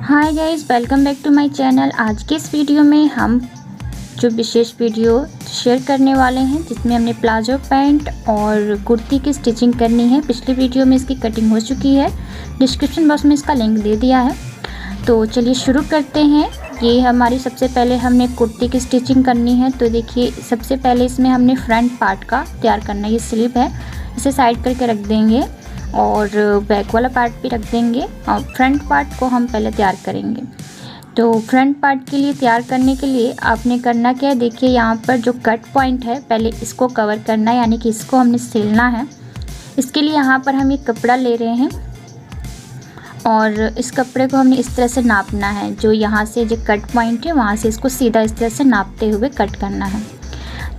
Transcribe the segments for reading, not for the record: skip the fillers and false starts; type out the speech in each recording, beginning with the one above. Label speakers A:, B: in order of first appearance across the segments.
A: Hi guys, welcome back to my channel. आज के इस वीडियो में हम जो विशेष वीडियो शेयर करने वाले हैं जिसमें हमने प्लाजो पैंट और कुर्ती की स्टिचिंग करनी है। पिछली वीडियो में इसकी कटिंग हो चुकी है, डिस्क्रिप्शन बॉक्स में इसका लिंक दे दिया है। तो चलिए शुरू करते हैं। ये हमारी सबसे पहले हमने कुर्ती की स्टिचिंग करनी है। तो देखिए, सबसे पहले इसमें हमने फ्रंट पार्ट का तैयार करना है। ये स्लीव है, इसे साइड करके रख देंगे और बैक वाला पार्ट भी रख देंगे और फ्रंट पार्ट को हम पहले तैयार करेंगे। तो फ्रंट पार्ट के लिए तैयार करने के लिए आपने करना क्या है, देखिए यहाँ पर जो कट पॉइंट है पहले इसको कवर करना है, यानी कि इसको हमने सिलना है। इसके लिए यहाँ पर हम एक कपड़ा ले रहे हैं और इस कपड़े को हमने इस तरह से नापना है। जो यहाँ से जो कट पॉइंट है वहाँ से इसको सीधा इस तरह से नापते हुए कट करना है।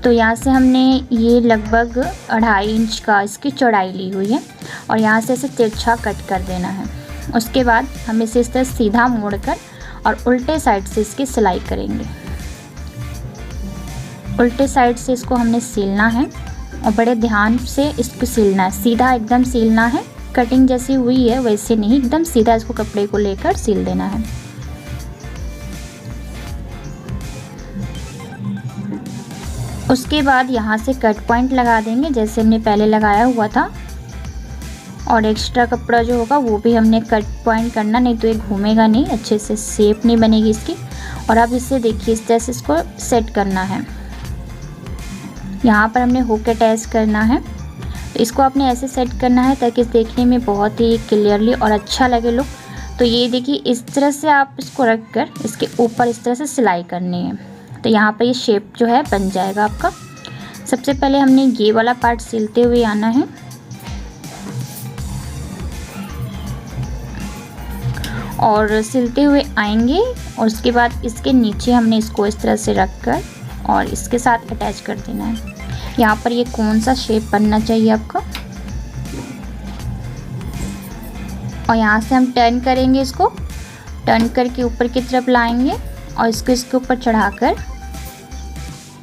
A: तो यहाँ से हमने ये लगभग 2.5 इंच का इसकी चौड़ाई ली हुई है और यहाँ से इसे तिरछा कट कर देना है। उसके बाद हम इसे इस तरह सीधा मोड़कर और उल्टे साइड से इसकी सिलाई करेंगे। उल्टे साइड से इसको हमने सीलना है और बड़े ध्यान से इसको सीलना है। सीधा एकदम सीलना है, कटिंग जैसी हुई है वैसे नहीं, एकदम सीधा इसको कपड़े को लेकर सील देना है। उसके बाद यहाँ से कट पॉइंट लगा देंगे जैसे हमने पहले लगाया हुआ था, और एक्स्ट्रा कपड़ा जो होगा वो भी हमने कट पॉइंट करना, नहीं तो ये घूमेगा नहीं, अच्छे से शेप नहीं बनेगी इसकी। और अब इसे देखिए इस तरह से इसको सेट करना है। यहाँ पर हमने हुक अटैच करना है, तो इसको आपने ऐसे सेट करना है ताकि देखने में बहुत ही क्लियरली और अच्छा लगे लुक। तो ये देखिए इस तरह से आप इसको रख कर इसके ऊपर इस तरह से सिलाई करनी है। तो यहाँ पर ये शेप जो है बन जाएगा आपका। सबसे पहले हमने ये वाला पार्ट सिलते हुए आना है और सिलते हुए आएंगे और उसके बाद इसके नीचे हमने इसको इस तरह से रख कर और इसके साथ अटैच कर देना है। यहाँ पर ये कौन सा शेप बनना चाहिए आपका, और यहाँ से हम टर्न करेंगे, इसको टर्न करके ऊपर की तरफ लाएंगे और इसको इसके ऊपर चढ़ाकर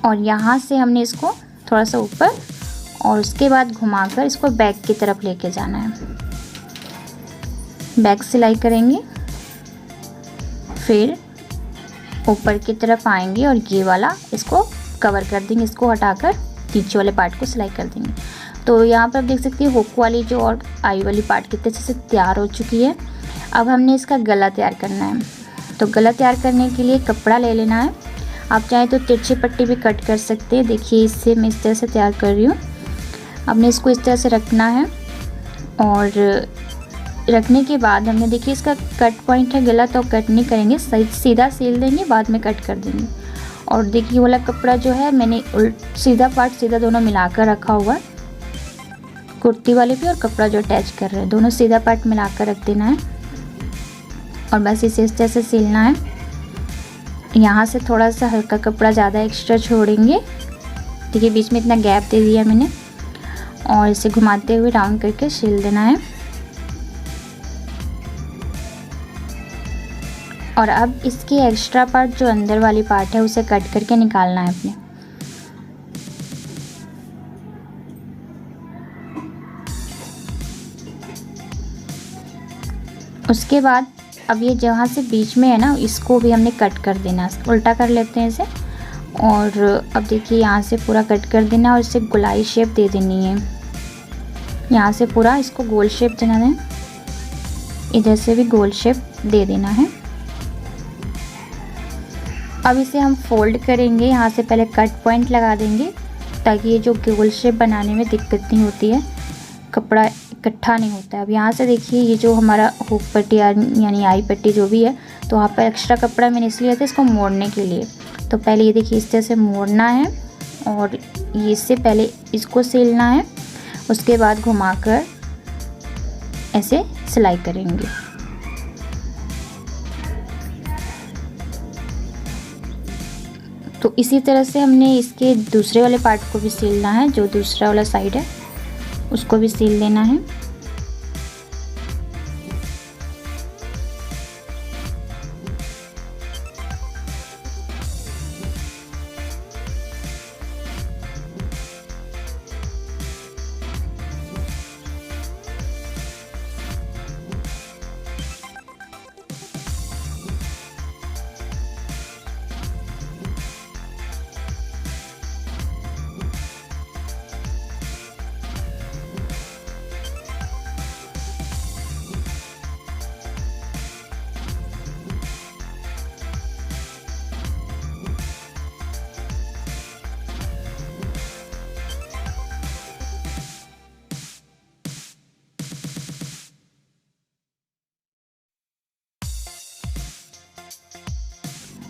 A: और यहाँ से हमने इसको थोड़ा सा ऊपर और उसके बाद घुमाकर इसको बैक की तरफ लेके जाना है। बैक सिलाई करेंगे, फिर ऊपर की तरफ आएंगे और ये वाला इसको कवर कर देंगे, इसको हटाकर नीचे वाले पार्ट को सिलाई कर देंगे। तो यहाँ पर आप देख सकते हैं हुक वाली जो और आई वाली पार्ट कितने अच्छे से तैयार हो चुकी है। अब हमने इसका गला तैयार करना है। तो गला तैयार करने के लिए कपड़ा ले लेना है। आप चाहें तो तिरछी पट्टी भी कट कर सकते हैं। देखिए इससे मैं इस तरह से तैयार कर रही हूँ। हमने इसको इस तरह से रखना है और रखने के बाद हमने देखिए इसका कट पॉइंट है गला, तो कट नहीं करेंगे, सीधा सील देंगे, बाद में कट कर देंगे। और देखिए वाला कपड़ा जो है मैंने सीधा पार्ट सीधा दोनों मिलाकर रखा हुआ है, कुर्ती वाले भी और कपड़ा जो अटैच कर रहे हैं दोनों सीधा पार्ट मिलाकर रख देना है और बस इसे इस तरह से सिलना है। यहाँ से थोड़ा सा हल्का कपड़ा ज़्यादा एक्स्ट्रा छोड़ेंगे, देखिए बीच में इतना गैप दे दिया मैंने, और इसे घुमाते हुए राउंड करके सिल देना है। और अब इसकी एक्स्ट्रा पार्ट जो अंदर वाली पार्ट है उसे कट करके निकालना है अपने। उसके बाद अब ये जहाँ से बीच में है ना, इसको भी हमने कट कर देना है। उल्टा कर लेते हैं इसे और अब देखिए यहाँ से पूरा कट कर देना और इसे गोलाई शेप दे देनी है। यहाँ से पूरा इसको गोल शेप देना है, इधर से भी गोल शेप दे देना है। अब इसे हम फोल्ड करेंगे, यहाँ से पहले कट पॉइंट लगा देंगे ताकि ये जो गोल शेप बनाने में दिक्कत नहीं होती है, कपड़ा इकट्ठा नहीं होता है। अब यहाँ से देखिए ये जो हमारा हुक पट्टी यानी आई पट्टी जो भी है, तो वहाँ पर एक्स्ट्रा कपड़ा मैंने इसलिए था इसको मोड़ने के लिए। तो पहले ये देखिए इस तरह से मोड़ना है और ये इससे पहले इसको सिलना है, उसके बाद घुमाकर ऐसे सिलाई करेंगे। तो इसी तरह से हमने इसके दूसरे वाले पार्ट को भी सिलना है, जो दूसरा वाला साइड है उसको भी सिल लेना है।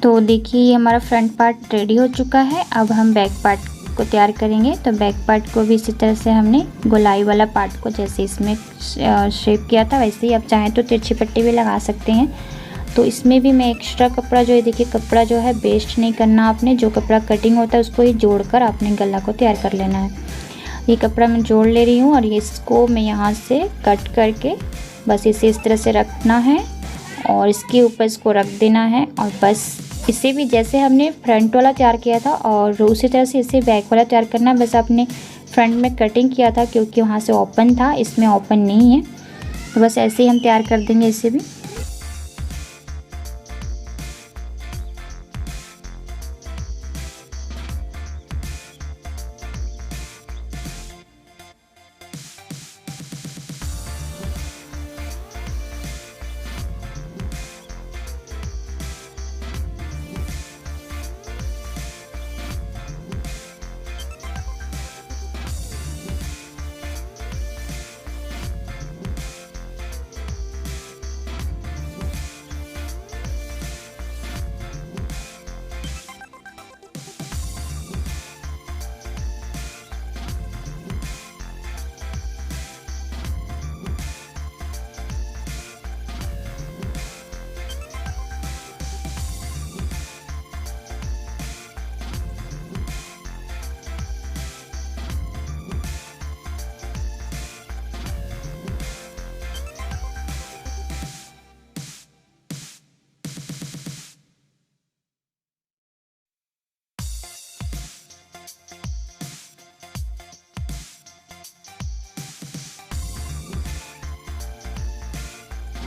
A: तो देखिए ये हमारा फ्रंट पार्ट रेडी हो चुका है। अब हम बैक पार्ट को तैयार करेंगे। तो बैक पार्ट को भी इसी तरह से हमने गोलाई वाला पार्ट को जैसे इसमें शेप किया था वैसे ही आप चाहें तो तिरछी पट्टी भी लगा सकते हैं। तो इसमें भी मैं एक्स्ट्रा कपड़ा जो है, देखिए कपड़ा जो है वेस्ट नहीं करना आपने, जो कपड़ा कटिंग होता है उसको ही जोड़कर आपने गला को तैयार कर लेना है। ये कपड़ा मैं जोड़ ले रही हूँ और इसको मैं यहाँ से कट करके बस इसे इस तरह से रखना है और इसके ऊपर इसको रख देना है। और बस इसे भी जैसे हमने फ्रंट वाला तैयार किया था और उसी तरह से इसे बैक वाला तैयार करना है। बस आपने फ्रंट में कटिंग किया था क्योंकि वहाँ से ओपन था, इसमें ओपन नहीं है। तो बस ऐसे ही हम तैयार कर देंगे इसे भी।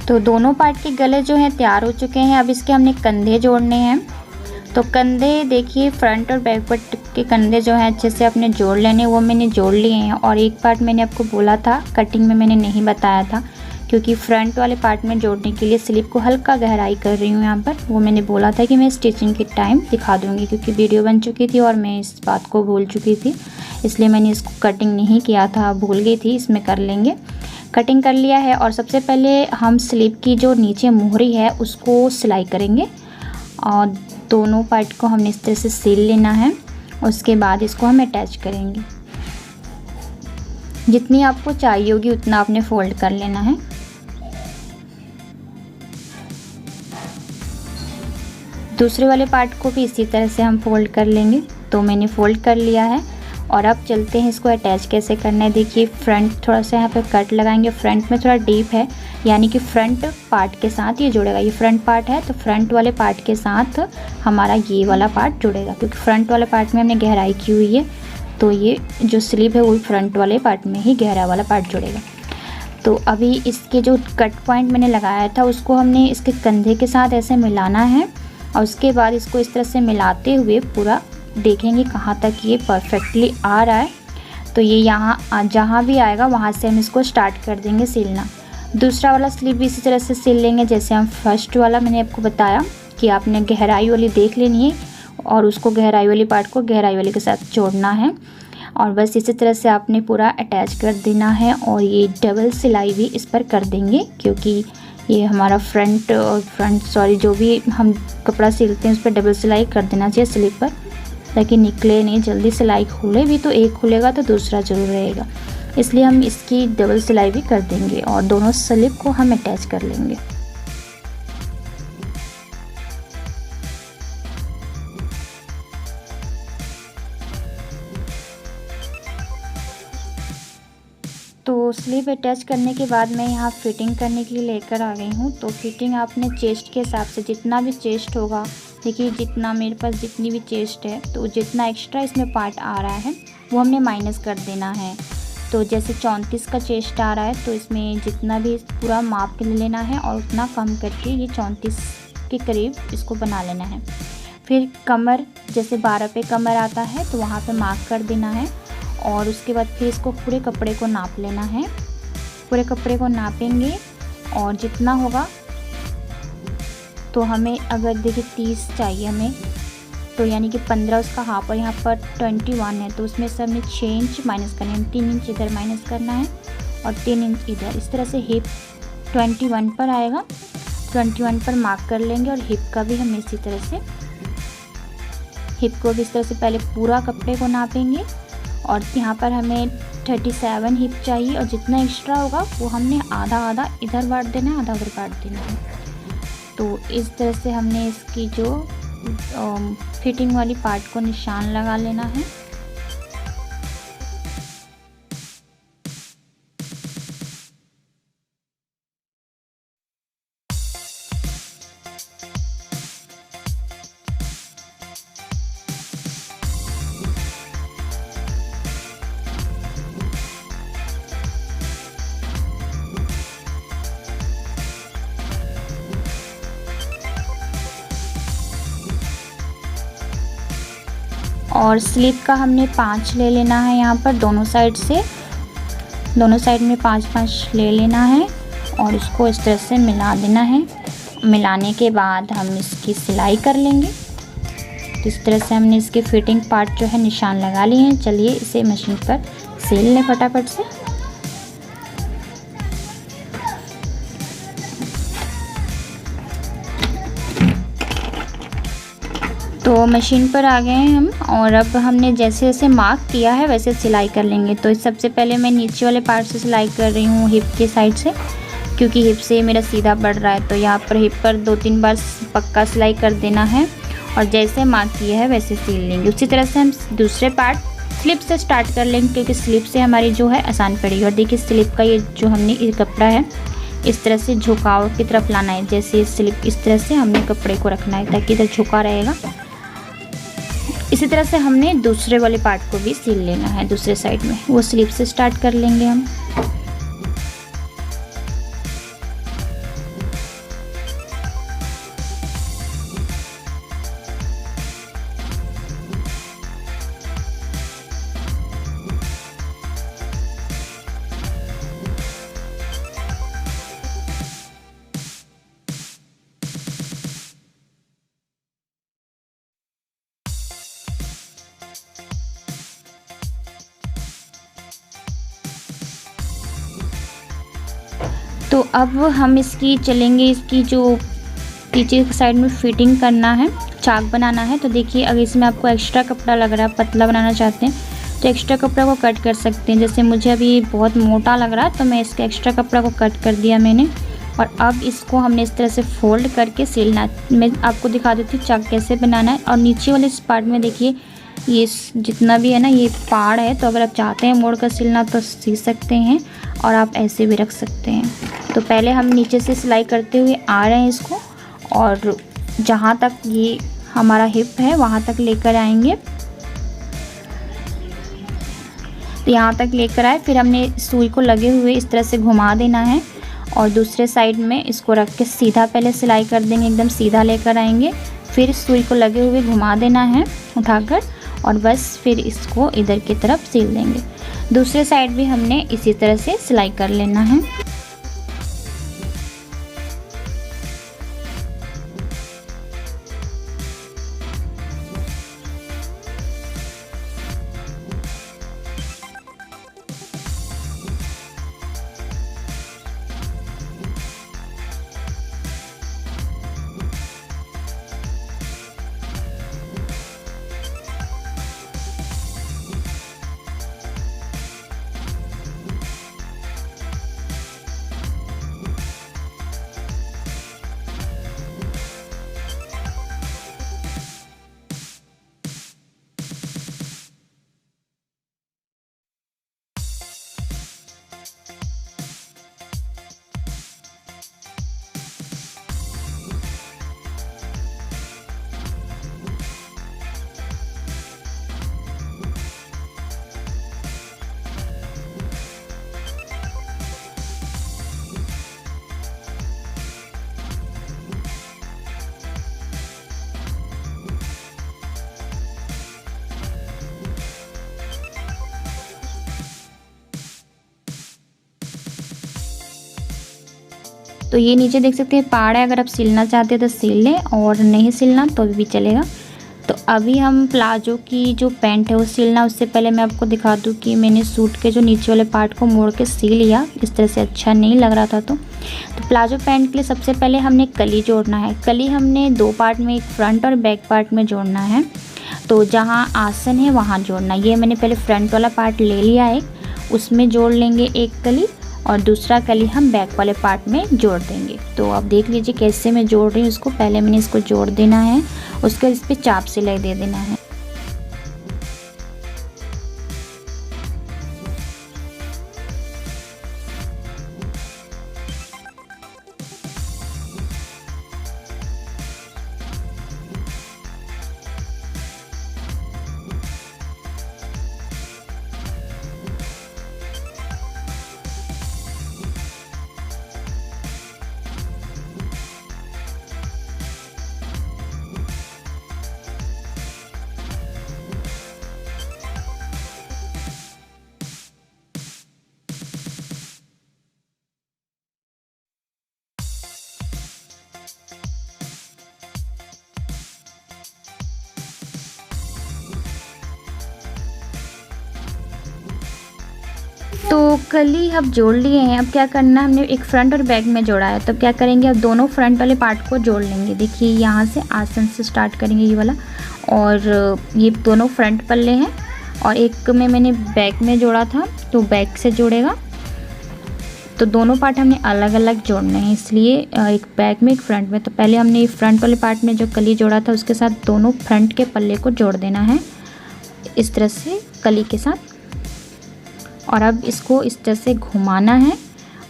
A: तो दोनों पार्ट के गले जो हैं तैयार हो चुके हैं। अब इसके हमने कंधे जोड़ने हैं। तो कंधे देखिए फ्रंट और बैक पार्ट के कंधे जो हैं अच्छे से अपने जोड़ लेने, वो मैंने जोड़ लिए हैं। और एक पार्ट मैंने आपको बोला था कटिंग में मैंने नहीं बताया था क्योंकि फ्रंट वाले पार्ट में जोड़ने के लिए स्लीव को हल्का गहराई कर रही हूँ यहाँ पर। वो मैंने बोला था कि मैं स्टिचिंग के टाइम दिखा दूँगी क्योंकि वीडियो बन चुकी थी और मैं इस बात को भूल चुकी थी, इसलिए मैंने इसको कटिंग नहीं किया था, भूल गई थी। इसमें कर लेंगे, कटिंग कर लिया है। और सबसे पहले हम स्लीव की जो नीचे मोहरी है उसको सिलाई करेंगे और दोनों पार्ट को हमने इस तरह से सिल लेना है। उसके बाद इसको हम अटैच करेंगे। जितनी आपको चाहिए होगी उतना आपने फोल्ड कर लेना है। दूसरे वाले पार्ट को भी इसी तरह से हम फोल्ड कर लेंगे। तो मैंने फोल्ड कर लिया है और अब चलते हैं इसको अटैच कैसे करना है। देखिए फ्रंट थोड़ा सा यहाँ पे कट लगाएंगे, फ्रंट में थोड़ा डीप है यानी कि फ्रंट पार्ट के साथ ये जुड़ेगा। ये फ्रंट पार्ट है तो फ्रंट वाले पार्ट के साथ हमारा ये वाला पार्ट जुड़ेगा क्योंकि फ्रंट वाले पार्ट में हमने गहराई की हुई है। तो ये जो स्लीव है वो फ्रंट वाले पार्ट में ही गहरा वाला पार्ट जुड़ेगा। तो अभी इसके जो कट पॉइंट मैंने लगाया था उसको हमने इसके कंधे के साथ ऐसे मिलाना है और उसके बाद इसको इस तरह से मिलाते हुए पूरा देखेंगे कहाँ तक ये परफेक्टली आ रहा है। तो ये यहाँ जहाँ भी आएगा वहाँ से हम इसको स्टार्ट कर देंगे सिलना। दूसरा वाला स्लीव भी इसी तरह से सिल लेंगे जैसे हम फर्स्ट वाला मैंने आपको बताया कि आपने गहराई वाली देख लेनी है और उसको गहराई वाली पार्ट को गहराई वाले के साथ जोड़ना है और बस इसी तरह से आपने पूरा अटैच कर देना है। और ये डबल सिलाई भी इस पर कर देंगे क्योंकि ये हमारा फ्रंट जो भी हम कपड़ा सिलते हैं उस पर डबल सिलाई कर देना चाहिए स्लीव पर, ताकि निकले नहीं जल्दी। सिलाई खुले भी तो एक खुलेगा तो दूसरा ज़रूर रहेगा, इसलिए हम इसकी डबल सिलाई भी कर देंगे और दोनों स्लीव को हम अटैच कर लेंगे। तो स्लीव अटैच करने के बाद मैं यहाँ फिटिंग करने के लिए लेकर आ गई हूँ। तो फिटिंग आपने चेस्ट के हिसाब से, जितना भी चेस्ट होगा, देखिए जितना मेरे पास जितनी भी चेस्ट है तो जितना एक्स्ट्रा इसमें पार्ट आ रहा है वो हमने माइनस कर देना है। तो जैसे 34 का चेस्ट आ रहा है तो इसमें जितना भी पूरा माप के लेना है और उतना कम करके ये 34 के करीब इसको बना लेना है। फिर कमर, जैसे 12 पे कमर आता है तो वहाँ पे मार्क कर देना है और उसके बाद फिर इसको पूरे कपड़े को नाप लेना है। पूरे कपड़े को नापेंगे और जितना होगा, तो हमें अगर देखिए 30 चाहिए हमें, तो यानी कि 15 उसका हाफ और यहाँ पर 21 है तो उसमें से हमें 6 इंच माइनस करना है। 3 इंच इधर माइनस करना है और 3 इंच इधर। इस तरह से हिप 21 पर आएगा, 21 पर मार्क कर लेंगे और हिप का भी हम इसी तरह से हिप को भी इस तरह से पहले पूरा कपड़े को नापेंगे और यहाँ पर हमें 37 हिप चाहिए और जितना एक्स्ट्रा होगा वो हमने आधा आधा इधर बांट देना है, आधा उधर बांट देना है। तो इस तरह से हमने इसकी जो फिटिंग वाली पार्ट को निशान लगा लेना है। और स्लीव का हमने 5 ले लेना है, यहाँ पर दोनों साइड में 5-5 ले लेना है और इसको इस तरह से मिला देना है। मिलाने के बाद हम इसकी सिलाई कर लेंगे। तो इस तरह से हमने इसके फिटिंग पार्ट जो है निशान लगा लिए हैं। चलिए इसे मशीन पर सिल लें फटाफट से। तो मशीन पर आ गए हैं हम और अब हमने जैसे जैसे मार्क किया है वैसे सिलाई कर लेंगे। तो सबसे पहले मैं नीचे वाले पार्ट से सिलाई कर रही हूँ, हिप के साइड से, क्योंकि हिप से मेरा सीधा बढ़ रहा है। तो यहाँ पर हिप पर 2-3 बार पक्का सिलाई कर देना है और जैसे मार्क किया है वैसे सिल लेंगे। उसी तरह से हम दूसरे पार्ट स्लिप से स्टार्ट कर लेंगे, क्योंकि स्लिप से हमारी जो है आसान पड़ेगी। और देखिए स्लिप का ये जो हमने ये कपड़ा है इस तरह से झुकाव की तरफ लाना है। जैसे स्लिप इस तरह से हमने कपड़े को रखना है ताकि इधर झुका रहेगा। इसी तरह से हमने दूसरे वाले पार्ट को भी सिल लेना है दूसरे साइड में। वो स्लिप से स्टार्ट कर लेंगे हम। तो अब हम इसकी चलेंगे, इसकी जो पीछे की साइड में फिटिंग करना है, चाक बनाना है। तो देखिए अगर इसमें आपको एक्स्ट्रा कपड़ा लग रहा है, पतला बनाना चाहते हैं तो एक्स्ट्रा कपड़ा को कट कर सकते हैं। जैसे मुझे अभी बहुत मोटा लग रहा है तो मैं इसके एक्स्ट्रा कपड़ा को कट कर दिया मैंने। और अब इसको हमने इस तरह से फोल्ड करके सिलना है। मैं आपको दिखा देती हूँ चाक कैसे बनाना है। और नीचे वाले इस पार्ट में देखिए ये जितना भी है ना ये पाड़ है, तो अगर आप चाहते हैं मोड़ कर सिलना तो सी सकते हैं और आप ऐसे भी रख सकते हैं। तो पहले हम नीचे से सिलाई करते हुए आ रहे हैं इसको और जहाँ तक ये हमारा हिप है वहाँ तक लेकर आएंगे। तो यहाँ तक लेकर आए, फिर हमने सुई को लगे हुए इस तरह से घुमा देना है और दूसरे साइड में इसको रख के सीधा पहले सिलाई कर देंगे, एकदम सीधा लेकर आएंगे। फिर सुई को लगे हुए घुमा देना है उठाकर और बस फिर इसको इधर की तरफ सिल देंगे। दूसरे साइड भी हमने इसी तरह से सिलाई कर लेना है। तो ये नीचे देख सकते हैं पाड़ है, अगर आप सिलना चाहते हैं तो सिल लें और नहीं सिलना तो भी चलेगा। तो अभी हम प्लाजो की जो पैंट है वो सिलना, उससे पहले मैं आपको दिखा दूँ कि मैंने सूट के जो नीचे वाले पार्ट को मोड़ के सिल लिया, इस तरह से अच्छा नहीं लग रहा था। तो प्लाजो पैंट के लिए सबसे पहले हमने कली जोड़ना है। कली हमने 2 पार्ट में, एक फ्रंट और बैक पार्ट में जोड़ना है। तो जहाँ आसन है वहाँ जोड़ना। ये मैंने पहले फ्रंट वाला पार्ट ले लिया है, उसमें जोड़ लेंगे एक कली और दूसरा कली हम बैक वाले पार्ट में जोड़ देंगे। तो आप देख लीजिए कैसे मैं जोड़ रही हूँ इसको। पहले मैंने इसको जोड़ देना है, उसके बाद इस पर चाप सिलाई दे देना है। तो कली अब जोड़ लिए हैं। अब क्या करना है, हमने एक फ्रंट और बैक में जोड़ा है, तो क्या करेंगे, अब दोनों फ्रंट वाले पार्ट को जोड़ लेंगे। देखिए यहाँ से आसन से स्टार्ट करेंगे ये वाला, और ये दोनों फ्रंट पल्ले हैं और एक में मैंने बैक में जोड़ा था, तो बैक से जोड़ेगा। तो दोनों पार्ट हमने अलग अलग जोड़ने हैं, इसलिए एक बैक में एक फ्रंट में। तो पहले हमने फ्रंट वाले पार्ट में जो कली जोड़ा था उसके साथ दोनों फ्रंट के पल्ले को जोड़ देना है इस तरह से कली के साथ, और अब इसको इस तरह से घुमाना है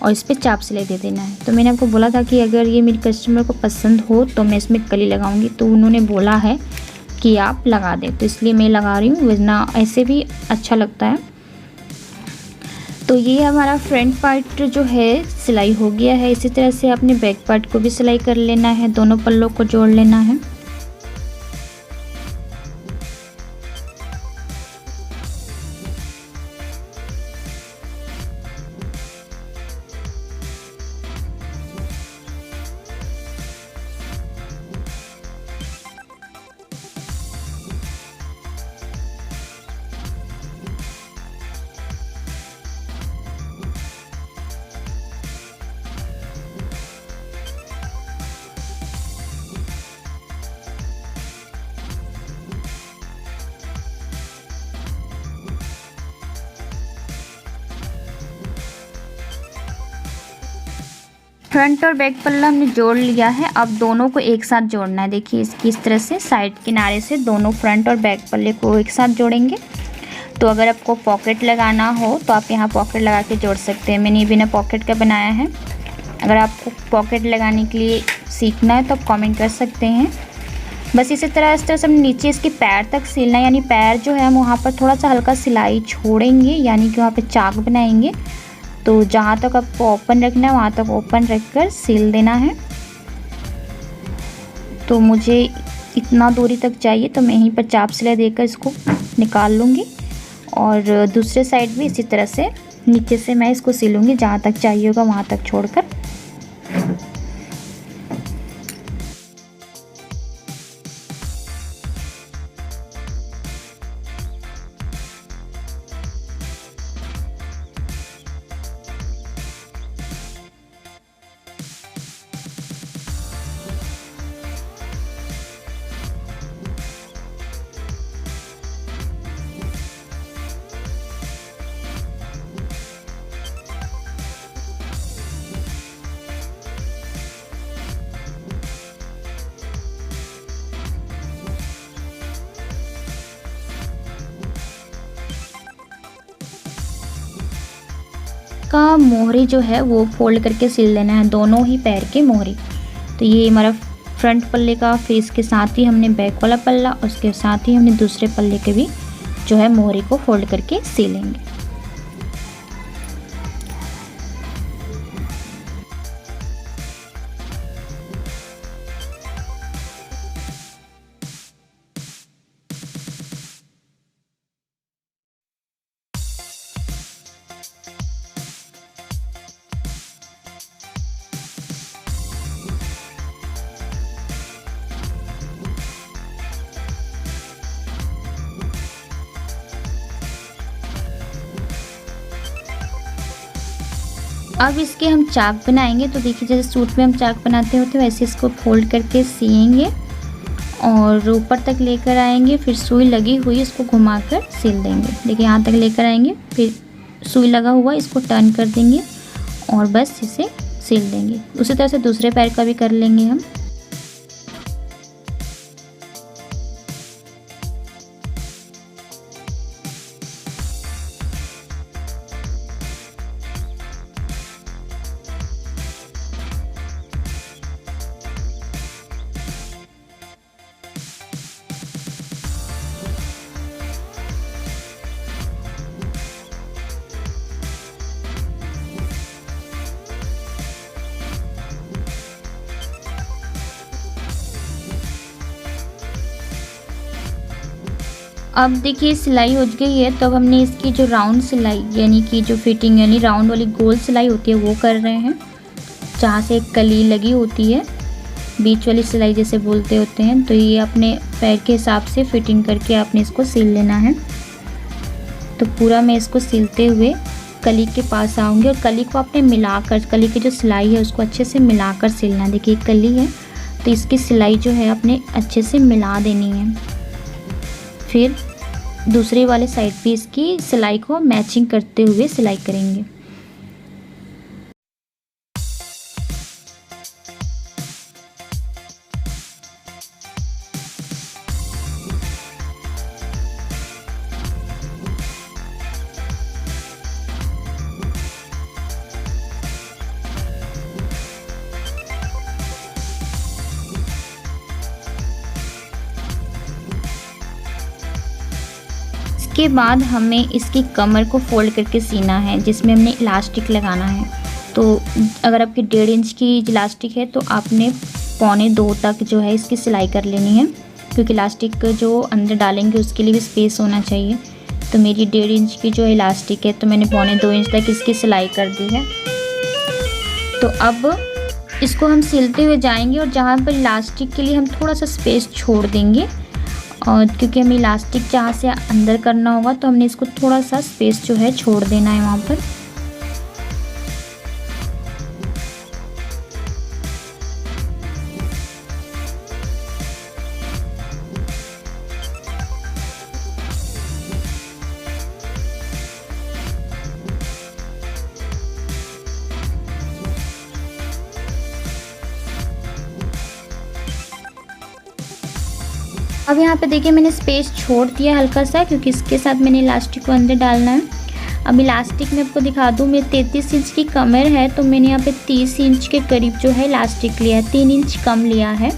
A: और इस पर चाप सिलाई दे देना है। तो मैंने आपको बोला था कि अगर ये मेरी कस्टमर को पसंद हो तो मैं इसमें कली लगाऊंगी, तो उन्होंने बोला है कि आप लगा दें, तो इसलिए मैं लगा रही हूँ, वरना ऐसे भी अच्छा लगता है। तो ये हमारा फ्रंट पार्ट जो है सिलाई हो गया है। इसी तरह से अपने बैक पार्ट को भी सिलाई कर लेना है, दोनों पल्लों को जोड़ लेना है। फ्रंट और बैक पल्ला हमने जोड़ लिया है, अब दोनों को एक साथ जोड़ना है। देखिए इसकी इस तरह से साइड किनारे से दोनों फ्रंट और बैक पल्ले को एक साथ जोड़ेंगे। तो अगर आपको पॉकेट लगाना हो तो आप यहाँ पॉकेट लगा के जोड़ सकते हैं। मैंने ये बिना पॉकेट का बनाया है। अगर आपको पॉकेट लगाने के लिए सीखना है तो आप कमेंट कर सकते हैं। बस इस तरह से हम नीचे इसके पैर तक सिलना है, यानी पैर जो है हम वहाँ पर थोड़ा सा हल्का सिलाई छोड़ेंगे, यानी कि वहाँ पर चाक बनाएंगे। तो जहाँ तक आपको ओपन रखना है वहाँ तक ओपन रखकर सिल देना है। तो मुझे इतना दूरी तक चाहिए, तो मैं यहीं पर चाप सिलाई देकर इसको निकाल लूँगी, और दूसरे साइड भी इसी तरह से नीचे से मैं इसको सिलूँगी, जहाँ तक चाहिए होगा वहाँ तक छोड़कर। का मोहरी जो है वो फोल्ड करके सिल लेना है, दोनों ही पैर के मोहरी। तो ये हमारा फ्रंट पल्ले का फेस के साथ ही हमने बैक वाला पल्ला, उसके साथ ही हमने दूसरे पल्ले के भी जो है मोहरी को फोल्ड करके सिलेंगे। अब इसके हम चाक बनाएंगे। तो देखिए जैसे सूट में हम चाक बनाते होते वैसे इसको फोल्ड करके सिएंगे और ऊपर तक लेकर आएंगे, फिर सुई लगी हुई इसको घुमाकर सिल देंगे। देखिए यहाँ तक लेकर आएंगे, फिर सुई लगा हुआ इसको टर्न कर देंगे और बस इसे सिल देंगे। उसी तरह से दूसरे पैर का भी कर लेंगे हम। अब देखिए सिलाई हो गई है, तो अब हमने इसकी जो राउंड सिलाई यानी कि जो फिटिंग यानी राउंड वाली गोल सिलाई होती है वो कर रहे हैं, जहाँ से एक कली लगी होती है, बीच वाली सिलाई जैसे बोलते होते हैं। तो ये अपने पैर के हिसाब से फिटिंग करके आपने इसको सिल लेना है। तो पूरा मैं इसको सिलते हुए कली के पास आऊँगी और कली को आपने मिलाकर, कली की जो सिलाई है उसको अच्छे से मिलाकर सिलना। देखिए कली है तो इसकी सिलाई जो है अपने अच्छे से मिला देनी है। फिर दूसरे वाले साइड पे इसकी सिलाई को मैचिंग करते हुए सिलाई करेंगे। इसके बाद हमें इसकी कमर को फोल्ड करके सीना है, जिसमें हमने इलास्टिक लगाना है। तो अगर आपकी 1.5 इंच की इलास्टिक है तो आपने 1.25 तक जो है इसकी सिलाई कर लेनी है, क्योंकि इलास्टिक जो अंदर डालेंगे उसके लिए भी स्पेस होना चाहिए। तो मेरी 1.5 इंच की जो इलास्टिक है तो मैंने 1.25 इंच तक इसकी सिलाई कर दी है। तो अब इसको हम सिलते हुए जाएंगे और जहाँ पर इलास्टिक के लिए हम थोड़ा सा स्पेस छोड़ देंगे, और क्योंकि हमें इलास्टिक जहाँ से अंदर करना होगा तो हमने इसको थोड़ा सा स्पेस जो है छोड़ देना है वहाँ पर। अब यहाँ पे देखिए मैंने स्पेस छोड़ दिया हल्का सा, क्योंकि इसके साथ मैंने इलास्टिक को अंदर डालना है। अब इलास्टिक में आपको दिखा दूँ, मेरी 33 इंच की कमर है तो मैंने यहाँ पे 30 इंच के करीब जो है इलास्टिक लिया है, 3 इंच कम लिया है,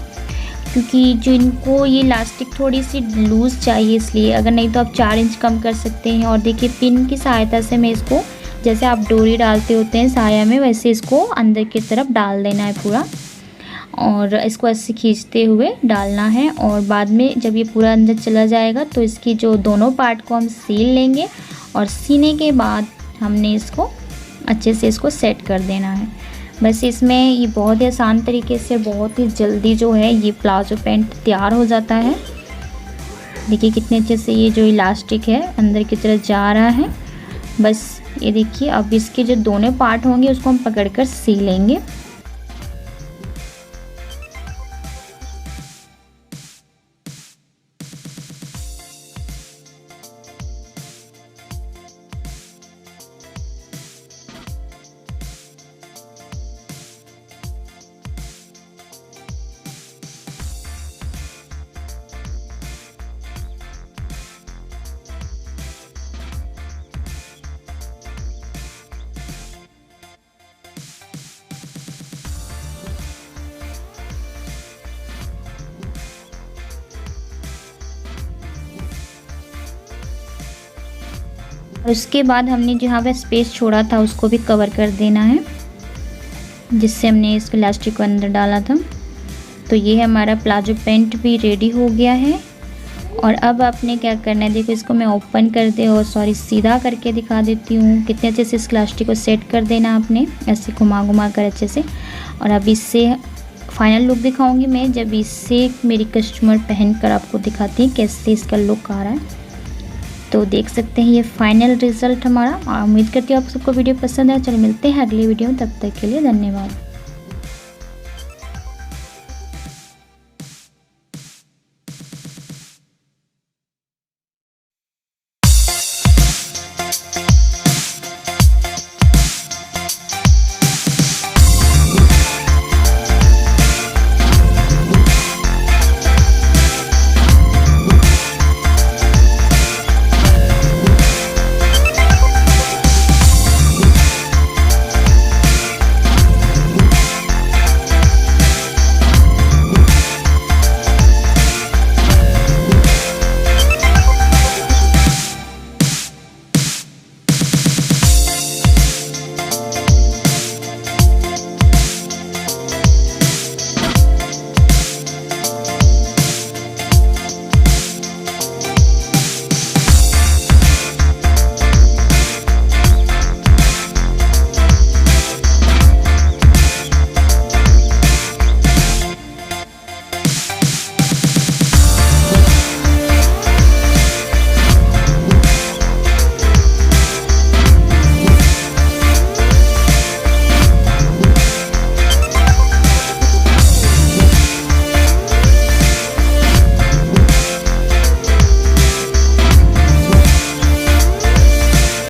A: क्योंकि जो इनको ये इलास्टिक थोड़ी सी लूज़ चाहिए इसलिए। अगर नहीं तो आप 4 इंच कम कर सकते हैं। और देखिए पिन की सहायता से मैं इसको, जैसे आप डोरी डालते होते हैं साया में, वैसे इसको अंदर की तरफ डाल देना है पूरा, और इसको ऐसे खींचते हुए डालना है। और बाद में जब ये पूरा अंदर चला जाएगा तो इसकी जो दोनों पार्ट को हम सील लेंगे, और सीने के बाद हमने इसको अच्छे से इसको सेट कर देना है। बस इसमें ये बहुत ही आसान तरीके से, बहुत ही जल्दी जो है ये प्लाजो पैंट तैयार हो जाता है। देखिए कितने अच्छे से ये जो इलास्टिक है अंदर की तरफ जा रहा है। बस ये देखिए, अब इसके जो दोनों पार्ट होंगे उसको हम पकड़कर सी लेंगे। और उसके बाद हमने जहाँ पे स्पेस छोड़ा था उसको भी कवर कर देना है, जिससे हमने इस इलास्टिक को अंदर डाला था। तो ये हमारा प्लाजो पैंट भी रेडी हो गया है। और अब आपने क्या करना है, देखो इसको मैं ओपन कर दे और सीधा करके दिखा देती हूँ। कितने अच्छे से इस इलास्टिक को सेट कर देना आपने, ऐसे घुमा घुमा कर अच्छे से। और अब इससे फाइनल लुक दिखाऊंगी मैं, जब इससे मेरी कस्टमर पहन कर आपको दिखाती है कैसे इसका लुक आ रहा है। तो देख सकते हैं ये फाइनल रिज़ल्ट हमारा। उम्मीद करती हूँ आप सबको वीडियो पसंद है। चलो मिलते हैं अगली वीडियो में, तब तक के लिए धन्यवाद।